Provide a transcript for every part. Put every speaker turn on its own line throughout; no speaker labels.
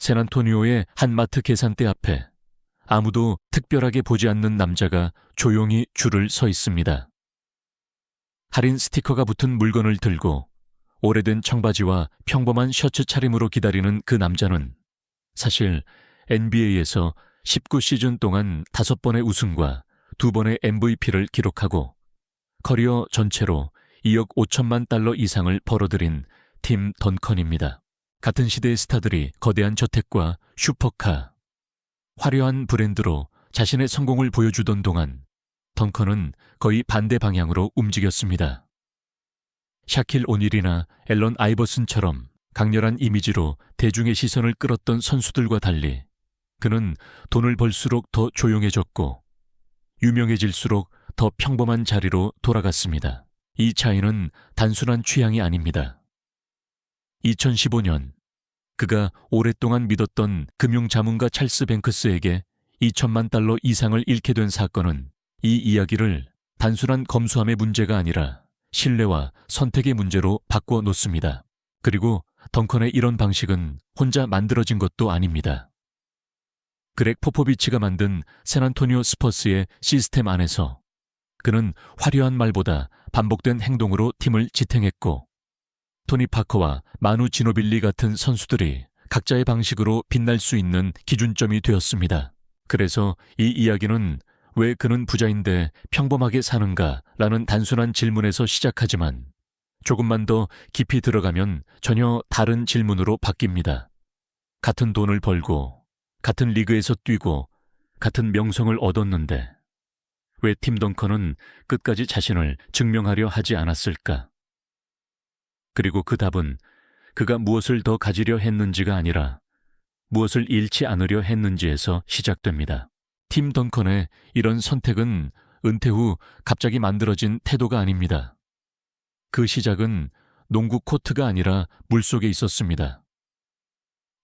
샌안토니오의 한 마트 계산대 앞에 아무도 특별하게 보지 않는 남자가 조용히 줄을 서 있습니다. 할인 스티커가 붙은 물건을 들고 오래된 청바지와 평범한 셔츠 차림으로 기다리는 그 남자는 사실 NBA에서 19시즌 동안 5번의 우승과 2번의 MVP를 기록하고 커리어 전체로 2억 5천만 달러 이상을 벌어들인 팀 던컨입니다. 같은 시대의 스타들이 거대한 저택과 슈퍼카, 화려한 브랜드로 자신의 성공을 보여주던 동안 던컨은 거의 반대 방향으로 움직였습니다. 샤킬 오닐이나 앨런 아이버슨처럼 강렬한 이미지로 대중의 시선을 끌었던 선수들과 달리 그는 돈을 벌수록 더 조용해졌고 유명해질수록 더 평범한 자리로 돌아갔습니다. 이 차이는 단순한 취향이 아닙니다. 2015년 그가 오랫동안 믿었던 금융자문가 찰스 뱅크스에게 2천만 달러 이상을 잃게 된 사건은 이 이야기를 단순한 검소함의 문제가 아니라 신뢰와 선택의 문제로 바꿔 놓습니다. 그리고 덩컨의 이런 방식은 혼자 만들어진 것도 아닙니다. 그렉 포포비치가 만든 샌안토니오 스퍼스의 시스템 안에서 그는 화려한 말보다 반복된 행동으로 팀을 지탱했고 토니 파커와 마누 지노빌리 같은 선수들이 각자의 방식으로 빛날 수 있는 기준점이 되었습니다. 그래서 이 이야기는 왜 그는 부자인데 평범하게 사는가 라는 단순한 질문에서 시작하지만 조금만 더 깊이 들어가면 전혀 다른 질문으로 바뀝니다. 같은 돈을 벌고 같은 리그에서 뛰고 같은 명성을 얻었는데 왜 팀 덩컨은 끝까지 자신을 증명하려 하지 않았을까? 그리고 그 답은 그가 무엇을 더 가지려 했는지가 아니라 무엇을 잃지 않으려 했는지에서 시작됩니다. 팀 덩컨의 이런 선택은 은퇴 후 갑자기 만들어진 태도가 아닙니다. 그 시작은 농구 코트가 아니라 물속에 있었습니다.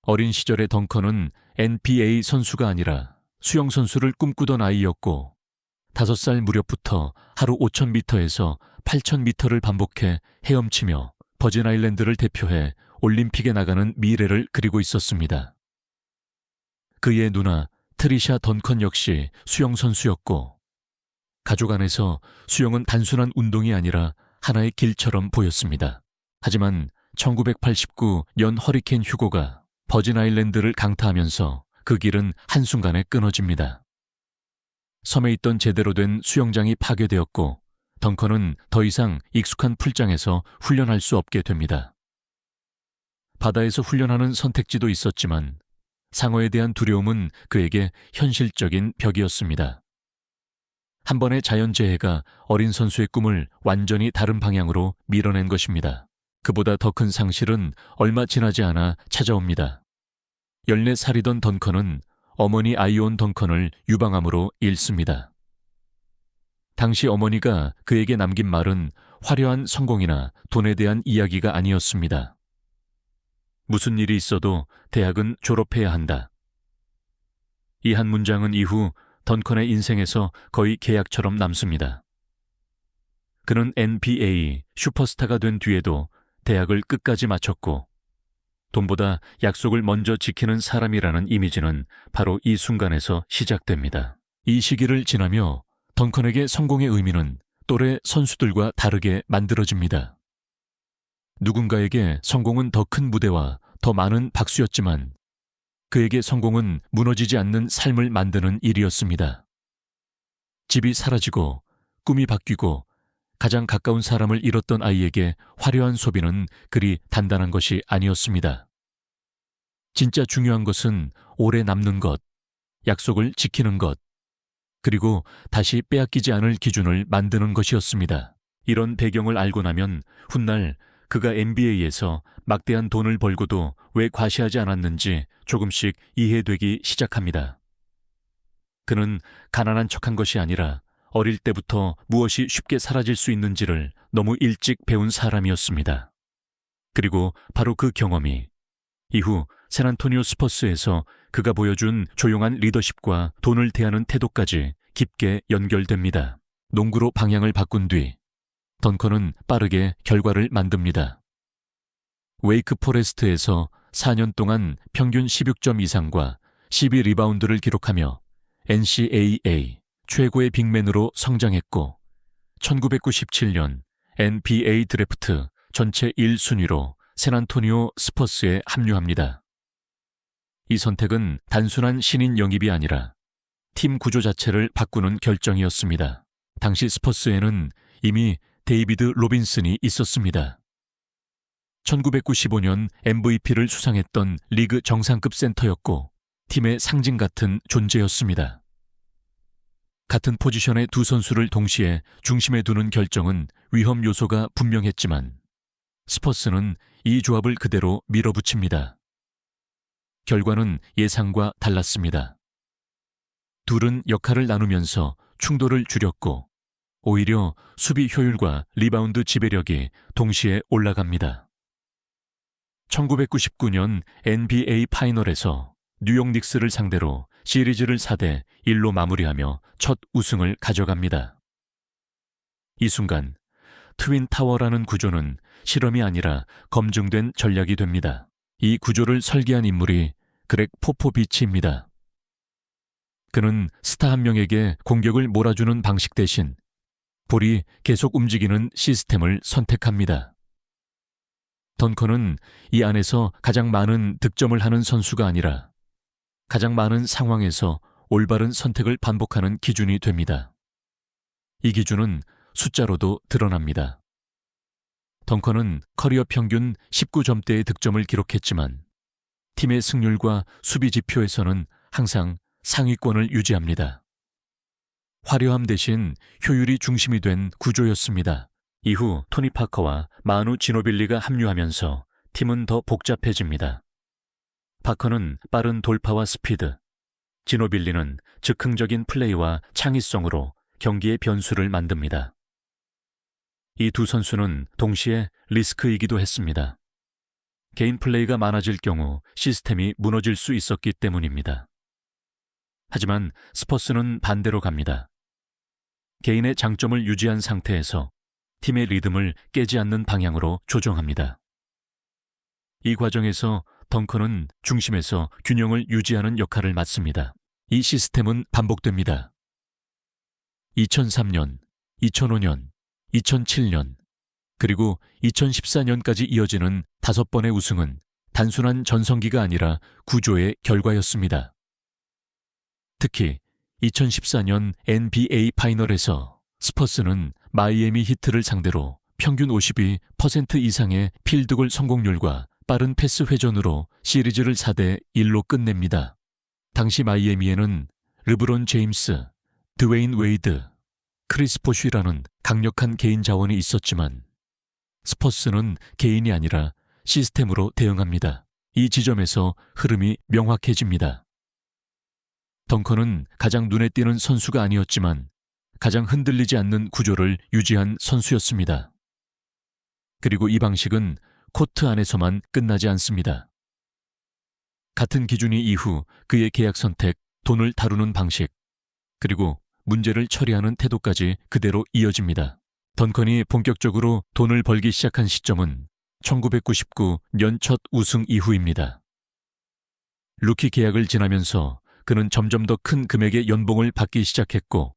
어린 시절의 덩컨은 NBA 선수가 아니라 수영 선수를 꿈꾸던 아이였고 5살 무렵부터 하루 5,000m에서 8,000m를 반복해 헤엄치며 버진 아일랜드를 대표해 올림픽에 나가는 미래를 그리고 있었습니다. 그의 누나 트리샤 던컨 역시 수영 선수였고 가족 안에서 수영은 단순한 운동이 아니라 하나의 길처럼 보였습니다. 하지만 1989년 허리케인 휴고가 버진 아일랜드를 강타하면서 그 길은 한순간에 끊어집니다. 섬에 있던 제대로 된 수영장이 파괴되었고 덩컨은 더 이상 익숙한 풀장에서 훈련할 수 없게 됩니다. 바다에서 훈련하는 선택지도 있었지만 상어에 대한 두려움은 그에게 현실적인 벽이었습니다. 한 번의 자연재해가 어린 선수의 꿈을 완전히 다른 방향으로 밀어낸 것입니다. 그보다 더 큰 상실은 얼마 지나지 않아 찾아옵니다. 14살이던 덩컨은 어머니 아이온 덩컨을 유방암으로 잃습니다. 당시 어머니가 그에게 남긴 말은 화려한 성공이나 돈에 대한 이야기가 아니었습니다. 무슨 일이 있어도 대학은 졸업해야 한다. 이 한 문장은 이후 던컨의 인생에서 거의 계약처럼 남습니다. 그는 NBA 슈퍼스타가 된 뒤에도 대학을 끝까지 마쳤고 돈보다 약속을 먼저 지키는 사람이라는 이미지는 바로 이 순간에서 시작됩니다. 이 시기를 지나며 덩컨에게 성공의 의미는 또래 선수들과 다르게 만들어집니다. 누군가에게 성공은 더 큰 무대와 더 많은 박수였지만 그에게 성공은 무너지지 않는 삶을 만드는 일이었습니다. 집이 사라지고 꿈이 바뀌고 가장 가까운 사람을 잃었던 아이에게 화려한 소비는 그리 단단한 것이 아니었습니다. 진짜 중요한 것은 오래 남는 것, 약속을 지키는 것, 그리고 다시 빼앗기지 않을 기준을 만드는 것이었습니다. 이런 배경을 알고 나면 훗날 그가 NBA에서 막대한 돈을 벌고도 왜 과시하지 않았는지 조금씩 이해되기 시작합니다. 그는 가난한 척한 것이 아니라 어릴 때부터 무엇이 쉽게 사라질 수 있는지를 너무 일찍 배운 사람이었습니다. 그리고 바로 그 경험이 이후 샌안토니오 스퍼스에서 그가 보여준 조용한 리더십과 돈을 대하는 태도까지 깊게 연결됩니다. 농구로 방향을 바꾼 뒤 던컨은 빠르게 결과를 만듭니다. 웨이크 포레스트에서 4년 동안 평균 16점 이상과 12리바운드를 기록하며 NCAA 최고의 빅맨으로 성장했고 1997년 NBA 드래프트 전체 1순위로 샌안토니오 스퍼스에 합류합니다. 이 선택은 단순한 신인 영입이 아니라 팀 구조 자체를 바꾸는 결정이었습니다. 당시 스퍼스에는 이미 데이비드 로빈슨이 있었습니다. 1995년 MVP를 수상했던 리그 정상급 센터였고 팀의 상징 같은 존재였습니다. 같은 포지션의 두 선수를 동시에 중심에 두는 결정은 위험 요소가 분명했지만 스퍼스는 이 조합을 그대로 밀어붙입니다. 결과는 예상과 달랐습니다. 둘은 역할을 나누면서 충돌을 줄였고 오히려 수비 효율과 리바운드 지배력이 동시에 올라갑니다. 1999년 NBA 파이널에서 뉴욕 닉스를 상대로 시리즈를 4대 1로 마무리하며 첫 우승을 가져갑니다. 이 순간 트윈 타워라는 구조는 실험이 아니라 검증된 전략이 됩니다. 이 구조를 설계한 인물이 그렉 포포비치입니다. 그는 스타 한 명에게 공격을 몰아주는 방식 대신 볼이 계속 움직이는 시스템을 선택합니다. 덩컨은 이 안에서 가장 많은 득점을 하는 선수가 아니라 가장 많은 상황에서 올바른 선택을 반복하는 기준이 됩니다. 이 기준은 숫자로도 드러납니다. 덩컨은 커리어 평균 19점대의 득점을 기록했지만 팀의 승률과 수비 지표에서는 항상 상위권을 유지합니다. 화려함 대신 효율이 중심이 된 구조였습니다. 이후 토니 파커와 마누 지노빌리가 합류하면서 팀은 더 복잡해집니다. 파커는 빠른 돌파와 스피드, 지노빌리는 즉흥적인 플레이와 창의성으로 경기의 변수를 만듭니다. 이 두 선수는 동시에 리스크이기도 했습니다. 개인 플레이가 많아질 경우 시스템이 무너질 수 있었기 때문입니다. 하지만 스퍼스는 반대로 갑니다. 개인의 장점을 유지한 상태에서 팀의 리듬을 깨지 않는 방향으로 조정합니다. 이 과정에서 덩컨은 중심에서 균형을 유지하는 역할을 맡습니다. 이 시스템은 반복됩니다. 2003년, 2005년, 2007년, 그리고 2014년까지 이어지는 5번의 우승은 단순한 전성기가 아니라 구조의 결과였습니다. 특히 2014년 NBA 파이널에서 스퍼스는 마이애미 히트를 상대로 평균 52% 이상의 필드골 성공률과 빠른 패스 회전으로 시리즈를 4대 1로 끝냅니다. 당시 마이애미에는 르브론 제임스, 드웨인 웨이드, 크리스 보쉬라는 강력한 개인 자원이 있었지만 스퍼스는 개인이 아니라 시스템으로 대응합니다. 이 지점에서 흐름이 명확해집니다. 덩컨은 가장 눈에 띄는 선수가 아니었지만 가장 흔들리지 않는 구조를 유지한 선수였습니다. 그리고 이 방식은 코트 안에서만 끝나지 않습니다. 같은 기준이 이후 그의 계약 선택, 돈을 다루는 방식, 그리고 문제를 처리하는 태도까지 그대로 이어집니다. 덩컨이 본격적으로 돈을 벌기 시작한 시점은 1999년 첫 우승 이후입니다. 루키 계약을 지나면서 그는 점점 더 큰 금액의 연봉을 받기 시작했고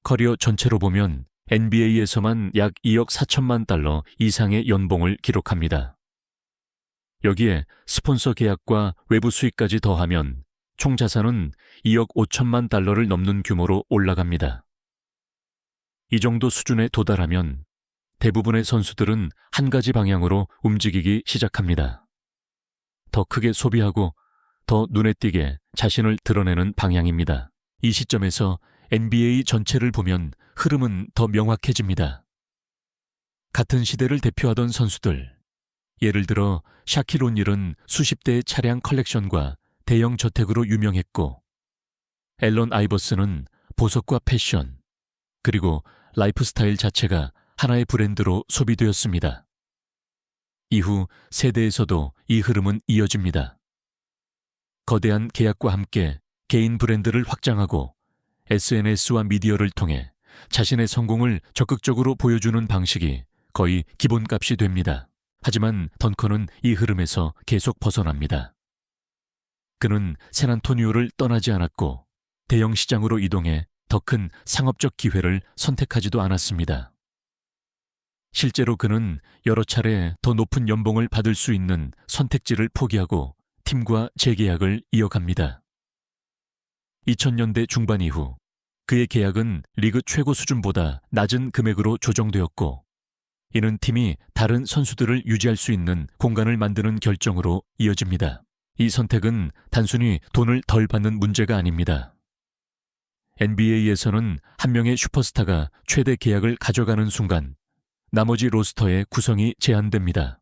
커리어 전체로 보면 NBA에서만 약 2억 4천만 달러 이상의 연봉을 기록합니다. 여기에 스폰서 계약과 외부 수익까지 더하면 총 자산은 2억 5천만 달러를 넘는 규모로 올라갑니다. 이 정도 수준에 도달하면 대부분의 선수들은 한 가지 방향으로 움직이기 시작합니다. 더 크게 소비하고 더 눈에 띄게 자신을 드러내는 방향입니다. 이 시점에서 NBA 전체를 보면 흐름은 더 명확해집니다. 같은 시대를 대표하던 선수들, 예를 들어 샤킬 오닐은 수십 대의 차량 컬렉션과 대형 저택으로 유명했고 앨런 아이버스는 보석과 패션, 그리고 라이프 스타일 자체가 하나의 브랜드로 소비되었습니다. 이후 세대에서도 이 흐름은 이어집니다. 거대한 계약과 함께 개인 브랜드를 확장하고 SNS와 미디어를 통해 자신의 성공을 적극적으로 보여주는 방식이 거의 기본값이 됩니다. 하지만 던컨은 이 흐름에서 계속 벗어납니다. 그는 샌안토니오를 떠나지 않았고 대형 시장으로 이동해 더 큰 상업적 기회를 선택하지도 않았습니다. 실제로 그는 여러 차례 더 높은 연봉을 받을 수 있는 선택지를 포기하고 팀과 재계약을 이어갑니다. 2000년대 중반 이후 그의 계약은 리그 최고 수준보다 낮은 금액으로 조정되었고, 이는 팀이 다른 선수들을 유지할 수 있는 공간을 만드는 결정으로 이어집니다. 이 선택은 단순히 돈을 덜 받는 문제가 아닙니다. NBA에서는 한 명의 슈퍼스타가 최대 계약을 가져가는 순간 나머지 로스터의 구성이 제한됩니다.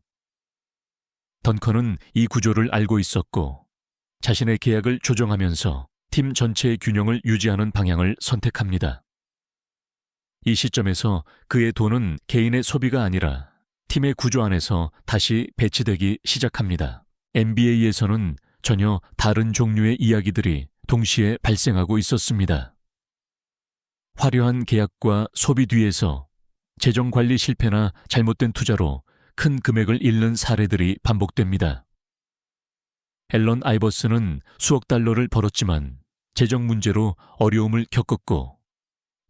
던컨은 이 구조를 알고 있었고 자신의 계약을 조정하면서 팀 전체의 균형을 유지하는 방향을 선택합니다. 이 시점에서 그의 돈은 개인의 소비가 아니라 팀의 구조 안에서 다시 배치되기 시작합니다. NBA에서는 전혀 다른 종류의 이야기들이 동시에 발생하고 있었습니다. 화려한 계약과 소비 뒤에서 재정 관리 실패나 잘못된 투자로 큰 금액을 잃는 사례들이 반복됩니다. 앨런 아이버스는 수억 달러를 벌었지만 재정 문제로 어려움을 겪었고,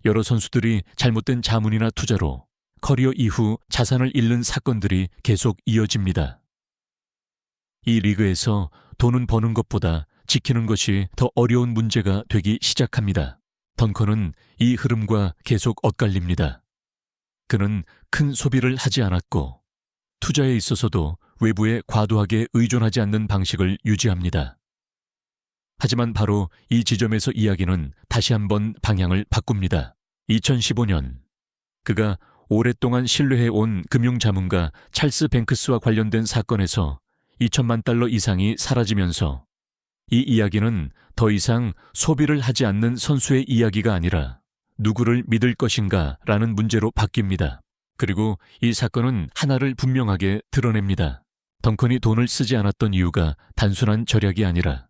여러 선수들이 잘못된 자문이나 투자로 커리어 이후 자산을 잃는 사건들이 계속 이어집니다. 이 리그에서 돈은 버는 것보다 지키는 것이 더 어려운 문제가 되기 시작합니다. 던컨은 이 흐름과 계속 엇갈립니다. 그는 큰 소비를 하지 않았고 투자에 있어서도 외부에 과도하게 의존하지 않는 방식을 유지합니다. 하지만 바로 이 지점에서 이야기는 다시 한번 방향을 바꿉니다. 2015년, 그가 오랫동안 신뢰해온 금융자문가 찰스 뱅크스와 관련된 사건에서 2천만 달러 이상이 사라지면서 이 이야기는 더 이상 소비를 하지 않는 선수의 이야기가 아니라 누구를 믿을 것인가 라는 문제로 바뀝니다. 그리고 이 사건은 하나를 분명하게 드러냅니다. 던컨이 돈을 쓰지 않았던 이유가 단순한 절약이 아니라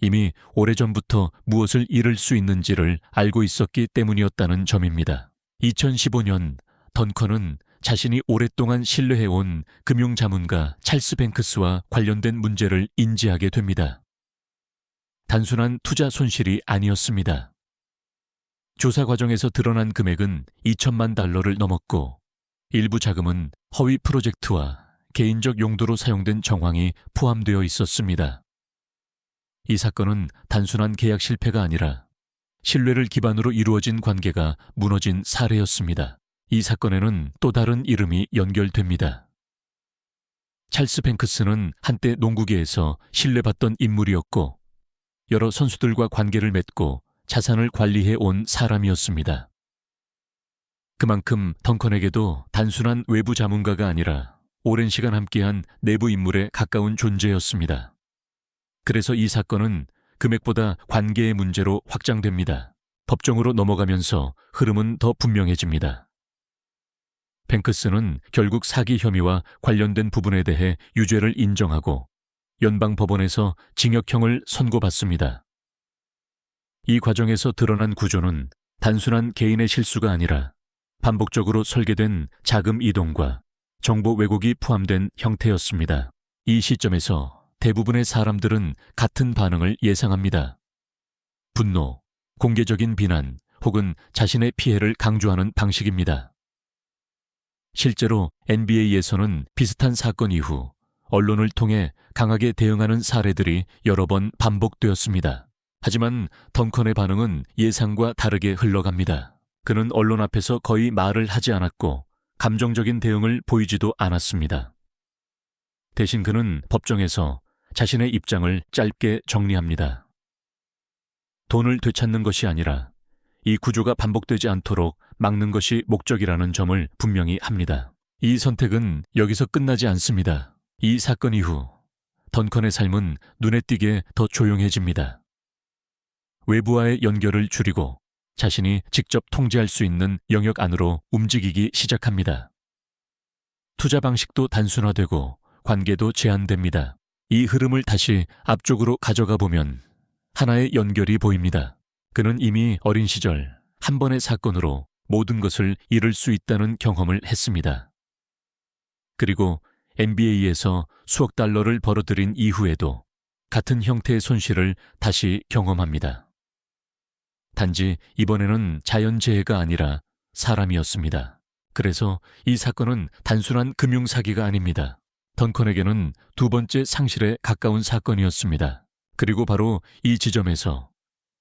이미 오래전부터 무엇을 잃을 수 있는지를 알고 있었기 때문이었다는 점입니다. 2015년 던컨은 자신이 오랫동안 신뢰해온 금융자문가 찰스 뱅크스와 관련된 문제를 인지하게 됩니다. 단순한 투자 손실이 아니었습니다. 조사 과정에서 드러난 금액은 2천만 달러를 넘었고 일부 자금은 허위 프로젝트와 개인적 용도로 사용된 정황이 포함되어 있었습니다. 이 사건은 단순한 계약 실패가 아니라 신뢰를 기반으로 이루어진 관계가 무너진 사례였습니다. 이 사건에는 또 다른 이름이 연결됩니다. 찰스 뱅크스는 한때 농구계에서 신뢰받던 인물이었고 여러 선수들과 관계를 맺고 자산을 관리해 온 사람이었습니다. 그만큼 던컨에게도 단순한 외부 자문가가 아니라 오랜 시간 함께한 내부 인물에 가까운 존재였습니다. 그래서 이 사건은 금액보다 관계의 문제로 확장됩니다. 법정으로 넘어가면서 흐름은 더 분명해집니다. 뱅크스는 결국 사기 혐의와 관련된 부분에 대해 유죄를 인정하고 연방법원에서 징역형을 선고받습니다. 이 과정에서 드러난 구조는 단순한 개인의 실수가 아니라 반복적으로 설계된 자금 이동과 정보 왜곡이 포함된 형태였습니다. 이 시점에서 대부분의 사람들은 같은 반응을 예상합니다. 분노, 공개적인 비난 혹은 자신의 피해를 강조하는 방식입니다. 실제로 NBA에서는 비슷한 사건 이후 언론을 통해 강하게 대응하는 사례들이 여러 번 반복되었습니다. 하지만 던컨의 반응은 예상과 다르게 흘러갑니다. 그는 언론 앞에서 거의 말을 하지 않았고 감정적인 대응을 보이지도 않았습니다. 대신 그는 법정에서 자신의 입장을 짧게 정리합니다. 돈을 되찾는 것이 아니라 이 구조가 반복되지 않도록 막는 것이 목적이라는 점을 분명히 합니다. 이 선택은 여기서 끝나지 않습니다. 이 사건 이후 던컨의 삶은 눈에 띄게 더 조용해집니다. 외부와의 연결을 줄이고 자신이 직접 통제할 수 있는 영역 안으로 움직이기 시작합니다. 투자 방식도 단순화되고 관계도 제한됩니다. 이 흐름을 다시 앞쪽으로 가져가 보면 하나의 연결이 보입니다. 그는 이미 어린 시절 한 번의 사건으로 모든 것을 잃을 수 있다는 경험을 했습니다. 그리고 NBA에서 수억 달러를 벌어들인 이후에도 같은 형태의 손실을 다시 경험합니다. 단지 이번에는 자연재해가 아니라 사람이었습니다. 그래서 이 사건은 단순한 금융사기가 아닙니다. 던컨에게는 두 번째 상실에 가까운 사건이었습니다. 그리고 바로 이 지점에서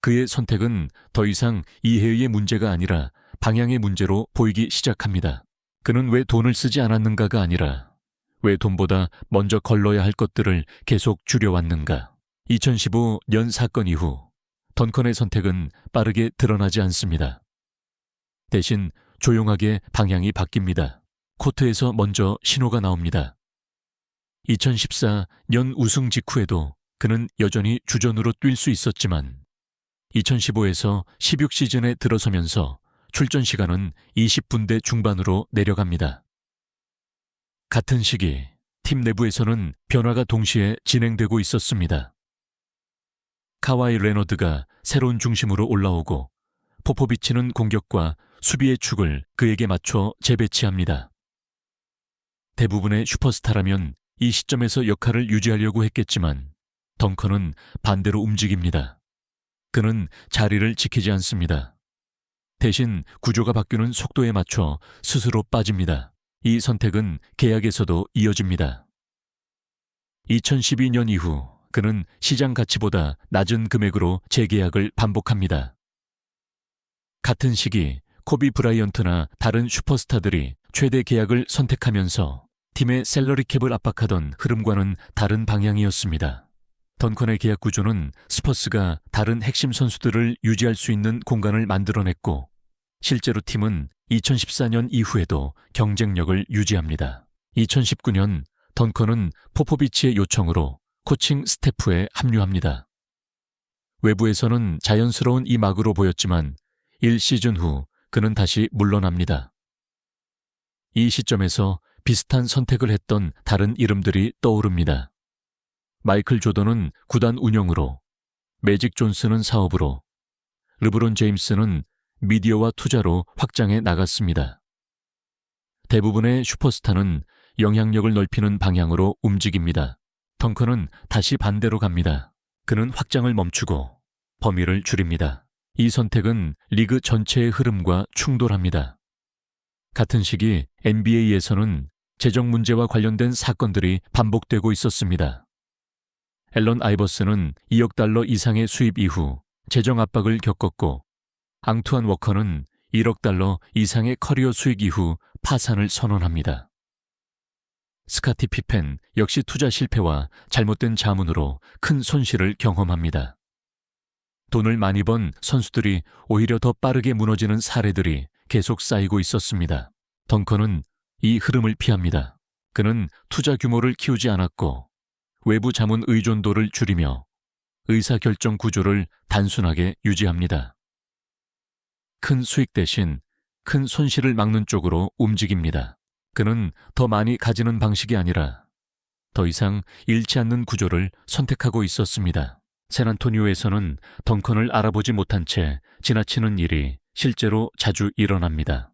그의 선택은 더 이상 이해의 문제가 아니라 방향의 문제로 보이기 시작합니다. 그는 왜 돈을 쓰지 않았는가가 아니라 왜 돈보다 먼저 걸러야 할 것들을 계속 줄여왔는가. 2015년 사건 이후 던컨의 선택은 빠르게 드러나지 않습니다. 대신 조용하게 방향이 바뀝니다. 코트에서 먼저 신호가 나옵니다. 2014년 우승 직후에도 그는 여전히 주전으로 뛸 수 있었지만 2015에서 16 시즌에 들어서면서 출전 시간은 20분대 중반으로 내려갑니다. 같은 시기 팀 내부에서는 변화가 동시에 진행되고 있었습니다. 카와이 레너드가 새로운 중심으로 올라오고 포포비치는 공격과 수비의 축을 그에게 맞춰 재배치합니다. 대부분의 슈퍼스타라면 이 시점에서 역할을 유지하려고 했겠지만 덩컨은 반대로 움직입니다. 그는 자리를 지키지 않습니다. 대신 구조가 바뀌는 속도에 맞춰 스스로 빠집니다. 이 선택은 계약에서도 이어집니다. 2012년 이후 그는 시장 가치보다 낮은 금액으로 재계약을 반복합니다. 같은 시기 코비 브라이언트나 다른 슈퍼스타들이 최대 계약을 선택하면서 팀의 셀러리 캡을 압박하던 흐름과는 다른 방향이었습니다. 던컨의 계약 구조는 스퍼스가 다른 핵심 선수들을 유지할 수 있는 공간을 만들어냈고 실제로 팀은 2014년 이후에도 경쟁력을 유지합니다. 2019년 던컨은 포포비치의 요청으로 코칭 스태프에 합류합니다. 외부에서는 자연스러운 이 막으로 보였지만 1시즌 후 그는 다시 물러납니다. 이 시점에서 비슷한 선택을 했던 다른 이름들이 떠오릅니다. 마이클 조던은 구단 운영으로, 매직 존슨은 사업으로, 르브론 제임스는 미디어와 투자로 확장해 나갔습니다. 대부분의 슈퍼스타는 영향력을 넓히는 방향으로 움직입니다. 덩컨은 다시 반대로 갑니다. 그는 확장을 멈추고 범위를 줄입니다. 이 선택은 리그 전체의 흐름과 충돌합니다. 같은 시기 NBA에서는 재정 문제와 관련된 사건들이 반복되고 있었습니다. 앨런 아이버스는 2억 달러 이상의 수입 이후 재정 압박을 겪었고 앙투안 워커는 1억 달러 이상의 커리어 수익 이후 파산을 선언합니다. 스카티 피펜 역시 투자 실패와 잘못된 자문으로 큰 손실을 경험합니다. 돈을 많이 번 선수들이 오히려 더 빠르게 무너지는 사례들이 계속 쌓이고 있었습니다. 덩컨은 이 흐름을 피합니다. 그는 투자 규모를 키우지 않았고 외부 자문 의존도를 줄이며 의사결정 구조를 단순하게 유지합니다. 큰 수익 대신 큰 손실을 막는 쪽으로 움직입니다. 그는 더 많이 가지는 방식이 아니라 더 이상 잃지 않는 구조를 선택하고 있었습니다. 샌안토니오에서는 덩컨을 알아보지 못한 채 지나치는 일이 실제로 자주 일어납니다.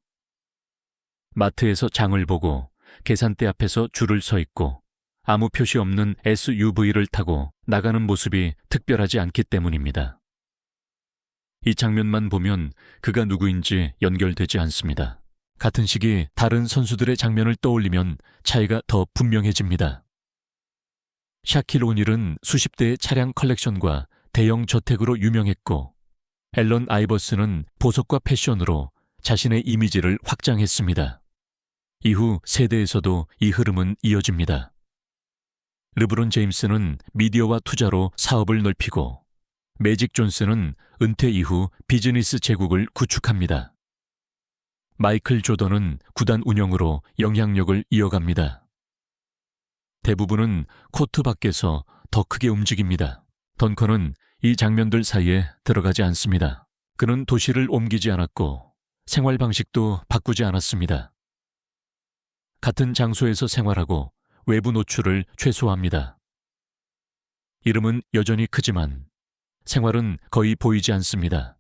마트에서 장을 보고 계산대 앞에서 줄을 서 있고 아무 표시 없는 SUV를 타고 나가는 모습이 특별하지 않기 때문입니다. 이 장면만 보면 그가 누구인지 연결되지 않습니다. 같은 시기 다른 선수들의 장면을 떠올리면 차이가 더 분명해집니다. 샤킬 오닐은 수십 대의 차량 컬렉션과 대형 저택으로 유명했고 앨런 아이버스는 보석과 패션으로 자신의 이미지를 확장했습니다. 이후 세대에서도 이 흐름은 이어집니다. 르브론 제임스는 미디어와 투자로 사업을 넓히고 매직 존슨은 은퇴 이후 비즈니스 제국을 구축합니다. 마이클 조던은 구단 운영으로 영향력을 이어갑니다. 대부분은 코트 밖에서 더 크게 움직입니다. 던컨은 이 장면들 사이에 들어가지 않습니다. 그는 도시를 옮기지 않았고 생활 방식도 바꾸지 않았습니다. 같은 장소에서 생활하고 외부 노출을 최소화합니다. 이름은 여전히 크지만 생활은 거의 보이지 않습니다.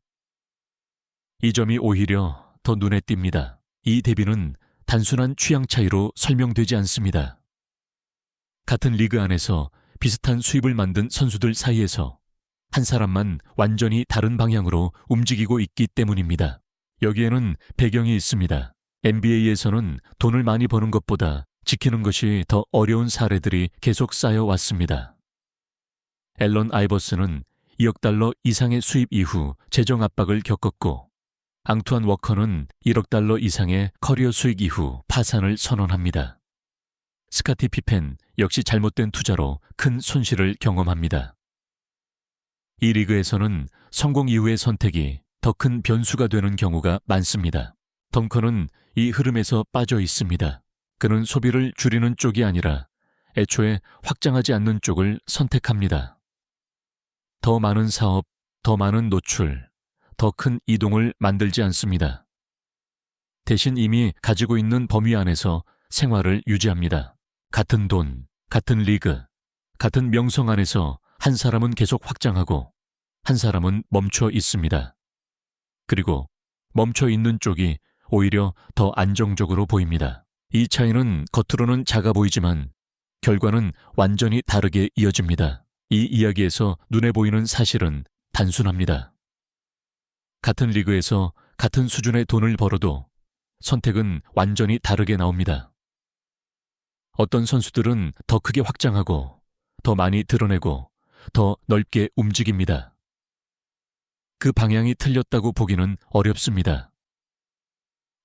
이 점이 오히려 더 눈에 띕니다. 이 대비는 단순한 취향 차이로 설명되지 않습니다. 같은 리그 안에서 비슷한 수입을 만든 선수들 사이에서 한 사람만 완전히 다른 방향으로 움직이고 있기 때문입니다. 여기에는 배경이 있습니다. NBA에서는 돈을 많이 버는 것보다 지키는 것이 더 어려운 사례들이 계속 쌓여왔습니다. 앨런 아이버스는 2억 달러 이상의 수입 이후 재정 압박을 겪었고, 앙투안 워커는 1억 달러 이상의 커리어 수익 이후 파산을 선언합니다. 스카티 피펜 역시 잘못된 투자로 큰 손실을 경험합니다. 이 리그에서는 성공 이후의 선택이 더 큰 변수가 되는 경우가 많습니다. 덩컨은 이 흐름에서 빠져 있습니다. 그는 소비를 줄이는 쪽이 아니라 애초에 확장하지 않는 쪽을 선택합니다. 더 많은 사업, 더 많은 노출, 더 큰 이동을 만들지 않습니다. 대신 이미 가지고 있는 범위 안에서 생활을 유지합니다. 같은 돈, 같은 리그, 같은 명성 안에서 한 사람은 계속 확장하고 한 사람은 멈춰 있습니다. 그리고 멈춰 있는 쪽이 오히려 더 안정적으로 보입니다. 이 차이는 겉으로는 작아 보이지만 결과는 완전히 다르게 이어집니다. 이 이야기에서 눈에 보이는 사실은 단순합니다. 같은 리그에서 같은 수준의 돈을 벌어도 선택은 완전히 다르게 나옵니다. 어떤 선수들은 더 크게 확장하고 더 많이 드러내고 더 넓게 움직입니다. 그 방향이 틀렸다고 보기는 어렵습니다.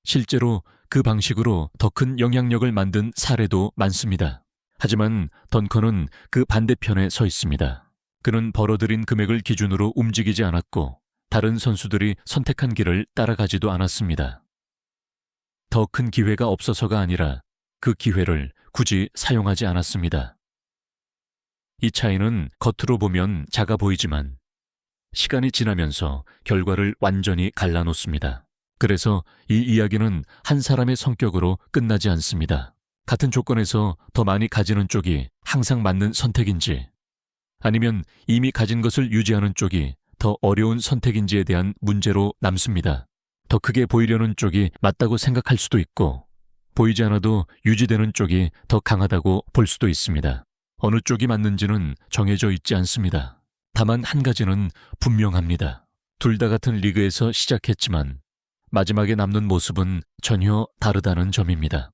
실제로 그 방식으로 더 큰 영향력을 만든 사례도 많습니다. 하지만 덩컨은 그 반대편에 서 있습니다. 그는 벌어들인 금액을 기준으로 움직이지 않았고 다른 선수들이 선택한 길을 따라가지도 않았습니다. 더 큰 기회가 없어서가 아니라 그 기회를 굳이 사용하지 않았습니다. 이 차이는 겉으로 보면 작아 보이지만 시간이 지나면서 결과를 완전히 갈라놓습니다. 그래서 이 이야기는 한 사람의 성격으로 끝나지 않습니다. 같은 조건에서 더 많이 가지는 쪽이 항상 맞는 선택인지 아니면 이미 가진 것을 유지하는 쪽이 더 어려운 선택인지에 대한 문제로 남습니다. 더 크게 보이려는 쪽이 맞다고 생각할 수도 있고 보이지 않아도 유지되는 쪽이 더 강하다고 볼 수도 있습니다. 어느 쪽이 맞는지는 정해져 있지 않습니다. 다만 한 가지는 분명합니다. 둘 다 같은 리그에서 시작했지만 마지막에 남는 모습은 전혀 다르다는 점입니다.